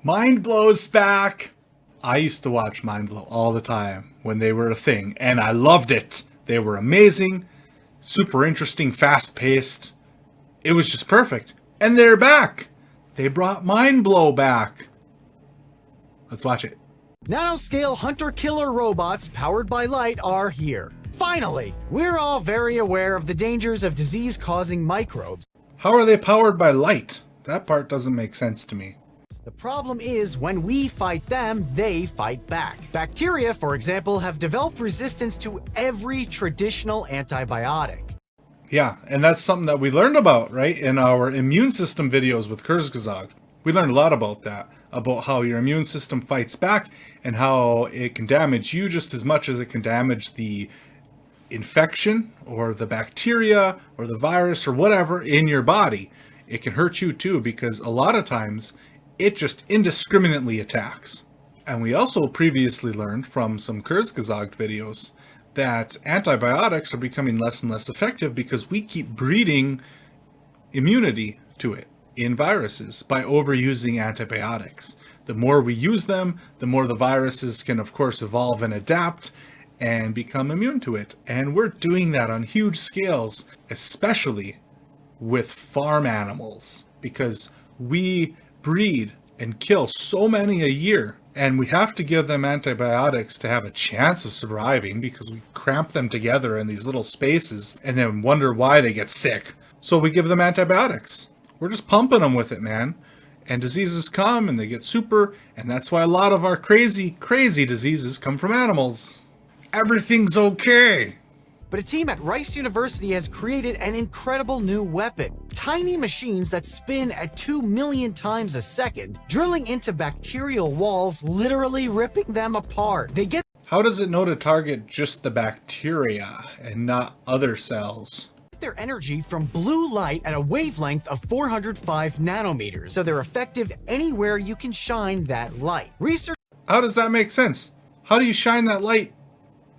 Mind Blow's back! I used to watch Mind Blow all the time when they were a thing, and I loved it. They were amazing, super interesting, fast-paced. It was just perfect. And they're back! They brought Mind Blow back. Let's watch it. Nanoscale hunter-killer robots powered by light are here. Finally! We're all very aware of the dangers of disease-causing microbes. How are they powered by light? That part doesn't make sense to me. The problem is, when we fight them, they fight back. Bacteria, for example, have developed resistance to every traditional antibiotic. Yeah, and that's something that we learned about, right, in our immune system videos with Kurzgesagt. We learned a lot about that, about how your immune system fights back and how it can damage you just as much as it can damage the infection or the bacteria or the virus or whatever in your body. It can hurt you too, because a lot of times it just indiscriminately attacks. And we also previously learned from some Kurzgesagt videos that antibiotics are becoming less and less effective because we keep breeding immunity to it in viruses by overusing antibiotics. The more we use them, the more the viruses can, of course, evolve and adapt and become immune to it. And we're doing that on huge scales, especially with farm animals, because we breed and kill so many a year, and we have to give them antibiotics to have a chance of surviving, because we cramp them together in these little spaces and then wonder why they get sick. So we give them antibiotics. We're just pumping them with it, man. And diseases come and they get super, and that's why a lot of our crazy diseases come from animals. Everything's okay. But a team at Rice University has created an incredible new weapon. Tiny machines that spin at 2 million times a second, drilling into bacterial walls, literally ripping them apart. How does it know to target just the bacteria and not other cells? Their energy from blue light at a wavelength of 405 nanometers, so they're effective anywhere you can shine that light. How does that make sense? How do you shine that light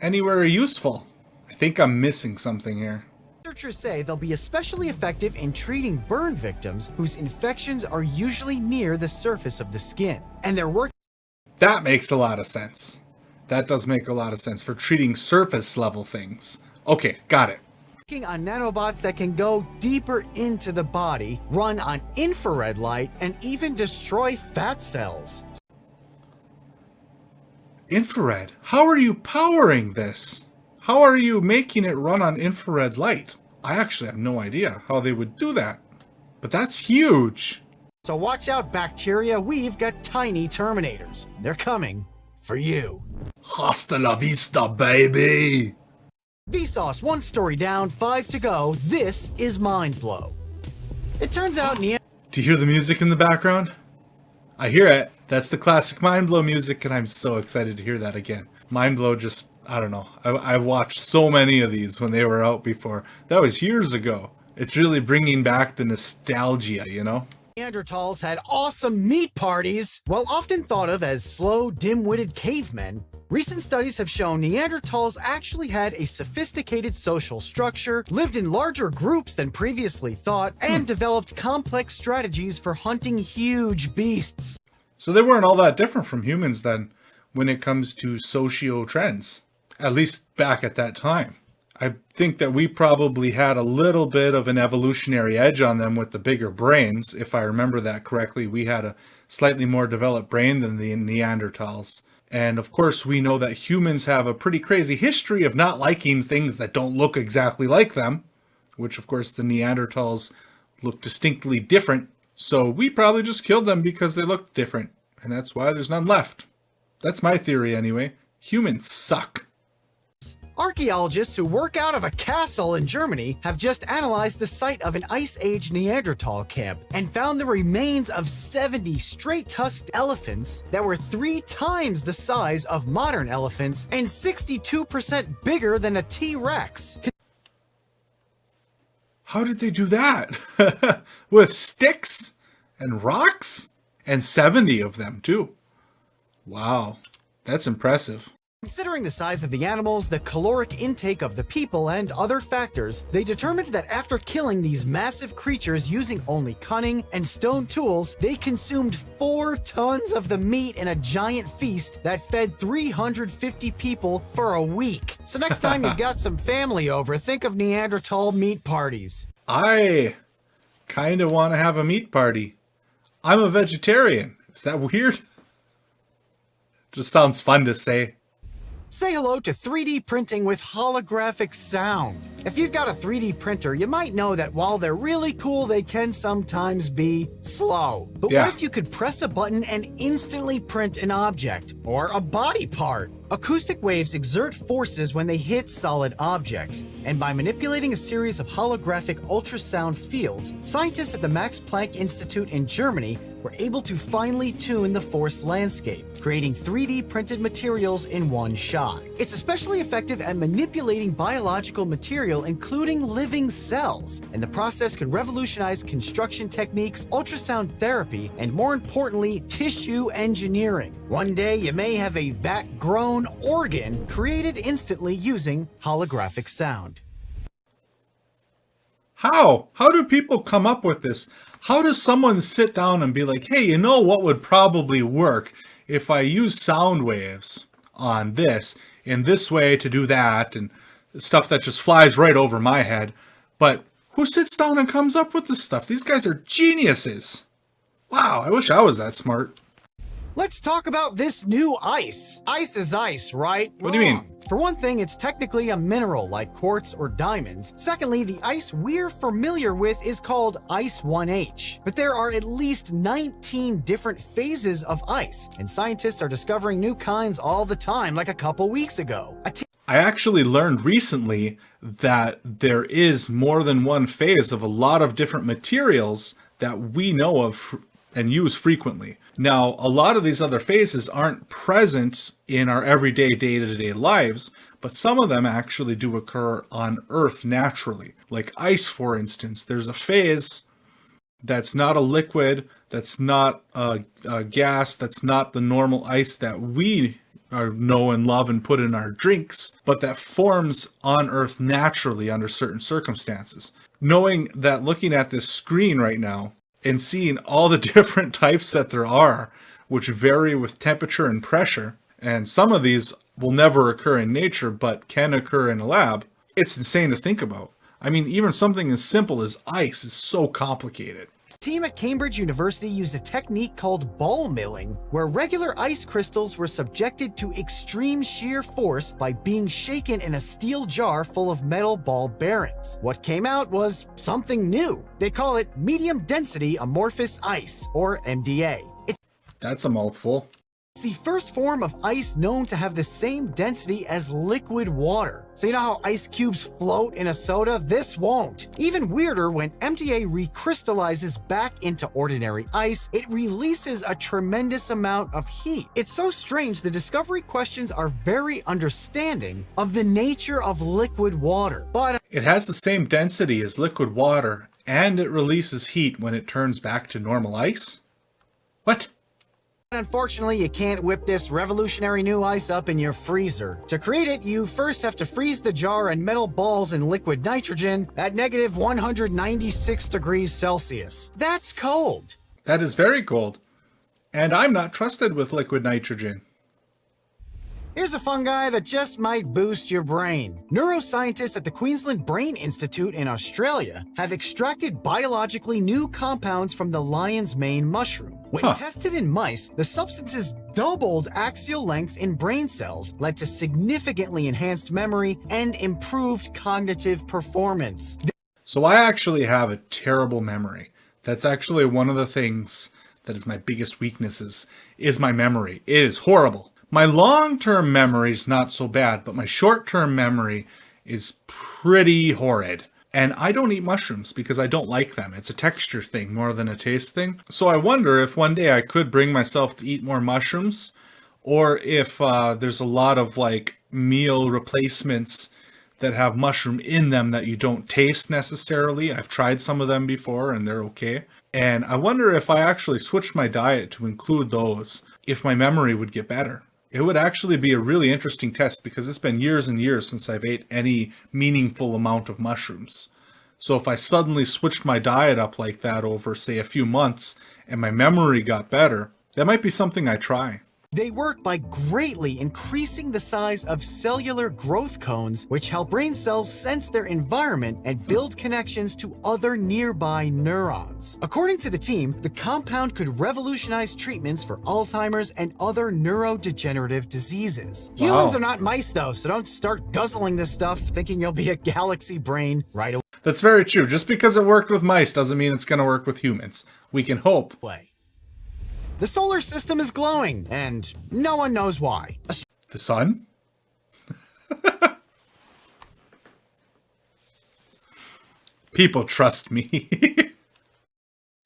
anywhere useful? I think I'm missing something here. Researchers say they'll be especially effective in treating burn victims whose infections are usually near the surface of the skin. And they're working. That makes a lot of sense. That does make a lot of sense for treating surface level things. Okay, got it. Working on nanobots that can go deeper into the body, run on infrared light, and even destroy fat cells. Infrared? How are you powering this? How are you making it run on infrared light? I actually have no idea how they would do that. But that's huge. So watch out, bacteria. We've got tiny Terminators. They're coming for you. Hasta la vista, baby! vsauce, 1 story down, 5 to go. This is Mind Blow. It turns out Do you hear the music in the background? I hear it. That's the classic Mind Blow music, and I'm so excited to hear that again. Mind Blow just, I don't know. I've watched so many of these when they were out before. That was years ago. It's really bringing back the nostalgia, you know? Neanderthals had awesome meat parties. While often thought of as slow, dim-witted cavemen, recent studies have shown Neanderthals actually had a sophisticated social structure, lived in larger groups than previously thought, and developed complex strategies for hunting huge beasts. So they weren't all that different from humans then, when it comes to socio trends, at least back at that time. I think that we probably had a little bit of an evolutionary edge on them with the bigger brains. If I remember that correctly, we had a slightly more developed brain than the Neanderthals. And of course, we know that humans have a pretty crazy history of not liking things that don't look exactly like them, which of course the Neanderthals look distinctly different. So we probably just killed them because they looked different. And that's why there's none left. That's my theory anyway. Humans suck. Archaeologists who work out of a castle in Germany have just analyzed the site of an Ice Age Neanderthal camp and found the remains of 70 straight-tusked elephants that were 3 times the size of modern elephants and 62% bigger than a T-Rex. How did they do that? With sticks and rocks? And 70 of them too. Wow, that's impressive. Considering the size of the animals, the caloric intake of the people, and other factors, they determined that after killing these massive creatures using only cunning and stone tools, they consumed 4 tons of the meat in a giant feast that fed 350 people for a week. So next time you've got some family over, think of Neanderthal meat parties. I kind of want to have a meat party. I'm a vegetarian. Is that weird? Just sounds fun to say. Say hello to 3D printing with holographic sound. If you've got a 3D printer, you might know that while they're really cool, they can sometimes be slow. But Yeah. what if you could press a button and instantly print an object or a body part? Acoustic waves exert forces when they hit solid objects, and by manipulating a series of holographic ultrasound fields, scientists at the Max Planck Institute in Germany were able to finely tune the force landscape, creating 3D printed materials in one shot. It's especially effective at manipulating biological material, including living cells, and the process could revolutionize construction techniques, ultrasound therapy, and more importantly, tissue engineering. One day, you may have a vat-grown organ created instantly using holographic sound. How? How do people come up with this? How does someone sit down and be like, hey, you know what would probably work if I use sound waves on this in this way to do that, and stuff that just flies right over my head. But who sits down and comes up with this stuff? These guys are geniuses. Wow, I wish I was that smart. Let's talk about this new ice. Ice is ice, right? What do you mean? Wrong. For one thing, it's technically a mineral like quartz or diamonds. Secondly, the ice we're familiar with is called Ice 1H. But there are at least 19 different phases of ice, and scientists are discovering new kinds all the time, like a couple weeks ago. I actually learned recently that there is more than one phase of a lot of different materials that we know of and use frequently. Now, a lot of these other phases aren't present in our everyday day-to-day lives, but some of them actually do occur on Earth naturally. Like ice, for instance, there's a phase that's not a liquid, that's not a gas, that's not the normal ice that we know and love and put in our drinks, but that forms on Earth naturally under certain circumstances. Knowing that, looking at this screen right now, and seeing all the different types that there are, which vary with temperature and pressure, and some of these will never occur in nature, but can occur in a lab, it's insane to think about. I mean, even something as simple as ice is so complicated. A team at Cambridge University used a technique called ball milling, where regular ice crystals were subjected to extreme shear force by being shaken in a steel jar full of metal ball bearings. What came out was something new. They call it medium density amorphous ice, or MDA. That's a mouthful. It's the first form of ice known to have the same density as liquid water. So you know how ice cubes float in a soda? This won't. Even weirder, when MDA recrystallizes back into ordinary ice, it releases a tremendous amount of heat. It's so strange, the discovery questions are very understanding of the nature of liquid water. But It has the same density as liquid water, and it releases heat when it turns back to normal ice? What? unfortunately, you can't whip this revolutionary new ice up in your freezer. To create it, you first have to freeze the jar and metal balls in liquid nitrogen at negative 196 degrees Celsius. That's cold. That is very cold. And I'm not trusted with liquid nitrogen. Here's a fungi that just might boost your brain. Neuroscientists at the Queensland Brain Institute in Australia have extracted biologically new compounds from the lion's mane mushroom. When tested in mice, the substances doubled axial length in brain cells, led to significantly enhanced memory and improved cognitive performance. So I actually have a terrible memory. That's actually one of the things that is my biggest weaknesses, is my memory. It is horrible. My long-term memory is not so bad, but my short-term memory is pretty horrid. And I don't eat mushrooms because I don't like them. It's a texture thing more than a taste thing. So I wonder if one day I could bring myself to eat more mushrooms, or if there's a lot of like meal replacements that have mushroom in them that you don't taste necessarily. I've tried some of them before and they're okay. And I wonder if I actually switched my diet to include those, if my memory would get better. It would actually be a really interesting test because it's been years and years since I've ate any meaningful amount of mushrooms. So if I suddenly switched my diet up like that over, say, a few months and my memory got better, that might be something I try. They work by greatly increasing the size of cellular growth cones, which help brain cells sense their environment and build connections to other nearby neurons. According to the team, the compound could revolutionize treatments for Alzheimer's and other neurodegenerative diseases. Wow. Humans are not mice, though, so don't start guzzling this stuff thinking you'll be a galaxy brain right That's very true. Just because it worked with mice doesn't mean it's going to work with humans. We can hope. away. The solar system is glowing, and no one knows why. The sun? People trust me.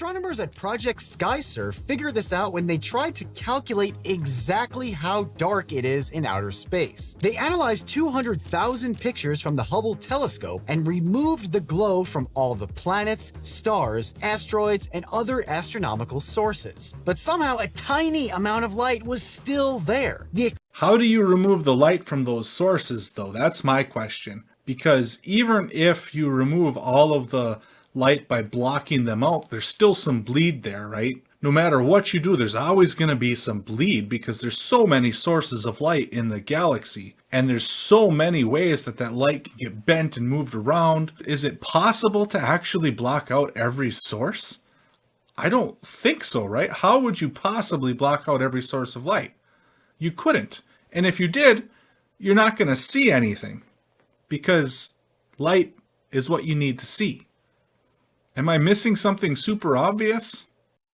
Astronomers at Project SkySurf figured this out when they tried to calculate exactly how dark it is in outer space. They analyzed 200,000 pictures from the Hubble telescope and removed the glow from all the planets, stars, asteroids, and other astronomical sources. But somehow a tiny amount of light was still there. How do you remove the light from those sources, though? That's my question. Because even if you remove all of the light by blocking them out, there's still some bleed there, right? No matter what you do, there's always going to be some bleed because there's so many sources of light in the galaxy. And there's so many ways that that light can get bent and moved around. Is it possible to actually block out every source? I don't think so, right? How would you possibly block out every source of light? You couldn't. And if you did, you're not going to see anything because light is what you need to see. Am I missing something super obvious?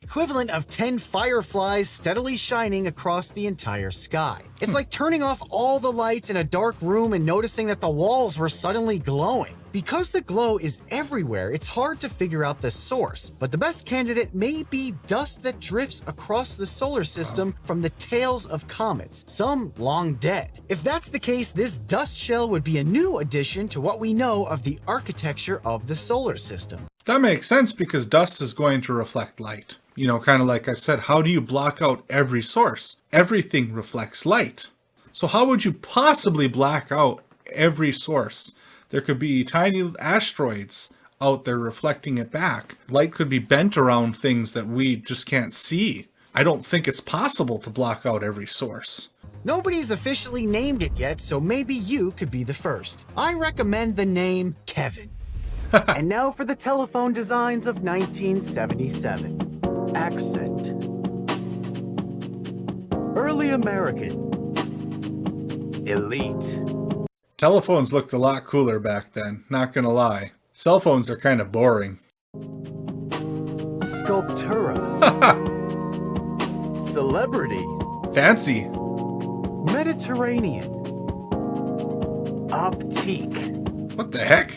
Equivalent of 10 fireflies steadily shining across the entire sky. It's like turning off all the lights in a dark room and noticing that the walls were suddenly glowing. Because the glow is everywhere, it's hard to figure out the source, but the best candidate may be dust that drifts across the solar system from the tails of comets, some long dead. If that's the case, this dust shell would be a new addition to what we know of the architecture of the solar system. That makes sense because dust is going to reflect light. You know, kind of like I said, how do you block out every source? Everything reflects light. So how would you possibly black out every source? There could be tiny asteroids out there reflecting it back. Light could be bent around things that we just can't see. I don't think it's possible to block out every source. Nobody's officially named it yet, so maybe you could be the first. I recommend the name Kevin. And now for the telephone designs of 1977. Accent. Early American. Elite. Telephones looked a lot cooler back then, not gonna lie. Cell phones are kind of boring. Sculptura. Celebrity. Fancy. Mediterranean. Optique. What the heck?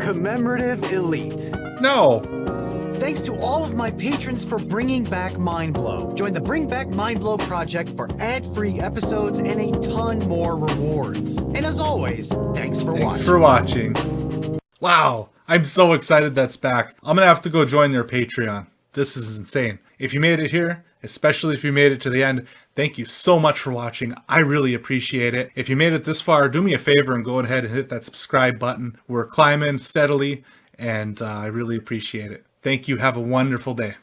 Commemorative elite. No. Thanks to all of my patrons for bringing back Mindblow. Join the Bring Back Mindblow project for ad-free episodes and a ton more rewards. And as always, thanks for watching. Wow, I'm so excited that's back. I'm gonna have to go join their Patreon. This is insane. If you made it here, especially if you made it to the end, thank you so much for watching. I really appreciate it. If you made it this far, do me a favor and go ahead and hit that subscribe button. We're climbing steadily, and I really appreciate it. Thank you. Have a wonderful day.